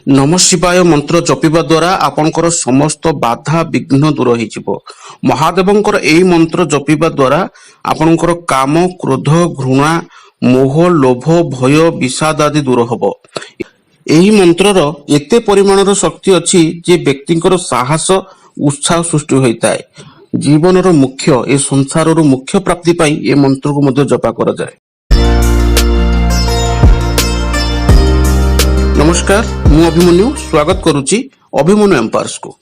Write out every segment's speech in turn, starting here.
नमः शिवाय मंत्र जपिबा द्वारा आपणकर समस्त बाधा विघ्न दूर हो महादेवंकर एई मंत्र जपिबा द्वारा आपणकर काम क्रोध घृणा मोह लोभ भय विषाद आदि दूर हब। एही मंत्रर एते परिमाणर शक्ति अछि जे व्यक्तिंकर साहस उत्साह सृष्टि होइताय। जीवनर मुख्य ए संसारर मुख्य प्राप्ति पाई ए मंत्र को मध्य जपा करा जाय। नमस्कार, मु अभिमन्यु स्वागत करुची अभिमन्यु एम्पायर्स को।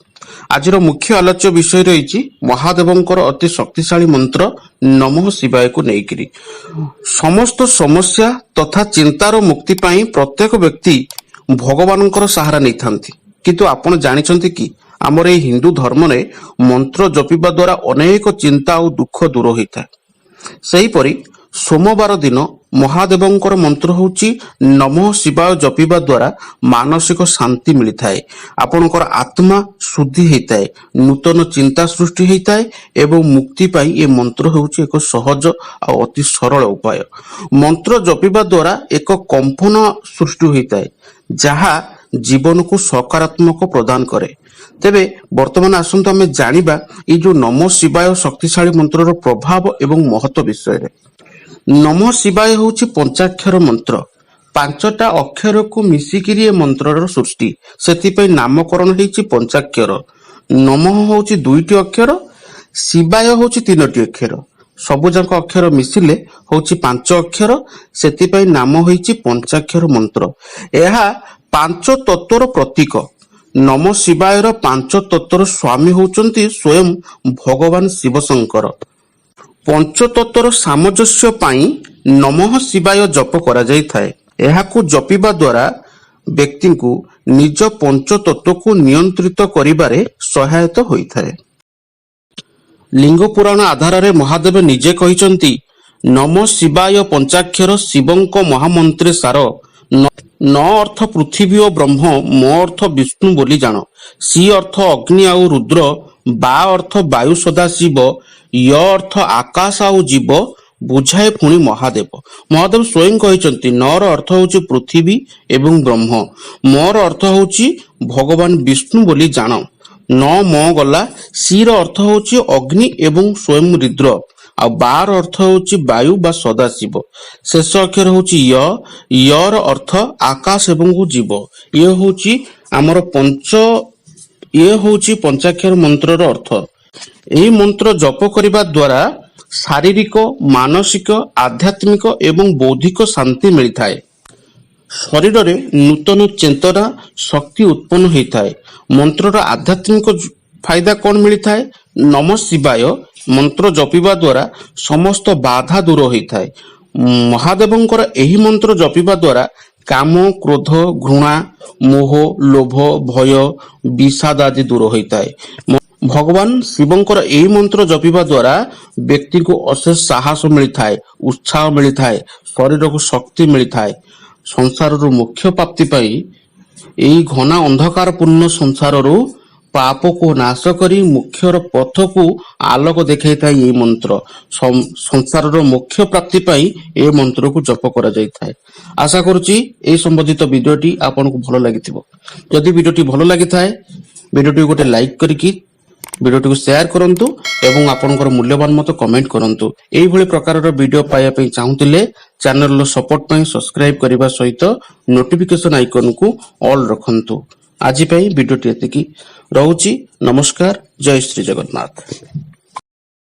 आजिर मुख्य आलोच्य विषय रही महादेवंकर अति शक्तिशाली मंत्र नमः शिवाय को नेइकिरी। समस्त समस्या तथा चिंतार मुक्ति पाई प्रत्येक व्यक्ति भगवानंकर सहारा नहीं थांती, किंतु आपण जानिछंती कि आमर ए हिंदू धर्म रे मंत्र जपिबा द्वारा अनेक चिंता और दुख दूर होइता। सही परी सोमवार दिन महादेवंकर मंत्र होची नमः शिवाय जपिबा द्वारा मानसिक शांति मिलिथाए, आपनकर आत्मा शुद्धि हेताए, नूतन चिंता सृष्टि हेताए एवं मुक्ति पाई ए मंत्र होची एक सहज और अति सरल उपाय। मंत्र जपिबा द्वारा एक कंपन सृष्टि हेताए जहा जीवन को सकारात्मक प्रदान करे। तेबे वर्तमान आसंतु आमे जानिबा ए जो नमः शिवाय शक्तिशाली मंत्रर प्रभाव एवं महत्व विषय रे। नमः शिवाय होची पंचाक्षर मंत्र, पांचटा अक्षर को मिसिकिरी ए मंत्रर सृष्टि, सेतिपई नामकरण हेची पंचाक्षर। नमः होची दुईटी अक्षर, शिवाय होची तीनटी अक्षर, सबुजाक अक्षर मिसिले होची पांच अक्षर, सेतिपई नाम होईची पंचाक्षर मंत्र। एहा पांच तत्वर प्रतीक। नमः शिवायर पांच तत्वर स्वामी होचंती स्वयं भगवान शिव शंकर। पंचतत्वर सामंजस्य पाई नमः शिवाय जप करा जाय थाए। एहाकु जपिबा द्वारा व्यक्ति को निज पंचतत्व को नियंत्रित करिबारे सहायता होइथाए। लिंग पुराण आधार रे महादेव निजे कहिचंती नमः शिवाय पंचाक्षर शिवंक महामंत्रे सार। न अर्थ पृथ्वी और ब्रह्म, म अर्थ विष्णु बोली जान, सी अर्थ अग्नि आउ रुद्र, बा अर्थ वायु सदा शिव, य अर्थ आकाश आउ जीव, बुझाए पुणी महादेव। महादेव स्वयं कहिचंती नर अर्थ होची पृथ्वी एवं ब्रह्म, मोर अर्थ होची भगवान विष्णु बोली जान, न म गला, सी र अर्थ होची अग्नि एवं स्वयं रुद्र, आ बार अर्थ होची वायु बा सदाशिव, शेष अक्षर होची यर अर्थ आकाश एवं जीव। ये होची आमर पंचाक्षर मंत्रर अर्थ। एही मंत्र जप करिबा द्वारा शारीरिक मानसिक आध्यात्मिक एवं बौद्धिक शांति मिलता। शरीर रे नूतन चेतना शक्ति उत्पन्न होता है। मंत्रर आध्यात्मिक फायदा कौन मिलता है? नमः शिवाय मंत्र जपिबा द्वारा समस्त बाधा दूर होता है। महादेवंकर एही मंत्र जपिबा द्वारा काम क्रोध घृणा मोह लोभ भय विषाद आदि दूर होता है। भगवान शिवंकर एही मंत्र जपिबा द्वारा व्यक्ति को अशेष साहस मिलता है, उत्साह मिलता है, शरीर को शक्ति मिलता है। संसार मुख्य प्राप्ति पाई एही घना अंधकार पूर्ण संसार पाप को नाश करी मुख्यर पथ को आलोक देखा ये मंत्र। संसार मुख्य प्राप्ति पाई ए मंत्र को जप करा जाय थाए। आशा करुची ए संबंधित वीडियोटी आपन को भलो लागिथिबो। जदि वीडियोटी भलो लागि थाए वीडियोटी गोटे लाइक करिकी वीडियोटी को शेयर करंतु एवं आपनकर मूल्यवान मत कमेंट करंतु। एही भली प्रकारर वीडियो पाया पई चाहुतिले चैनल रो सपोर्ट पई सब्सक्राइब करिबा सहित नोटिफिकेशन आइकन को ऑल रखंतु। आज पई वीडियोटी एतिकी रहुची। नमस्कार, जय श्री जगन्नाथ।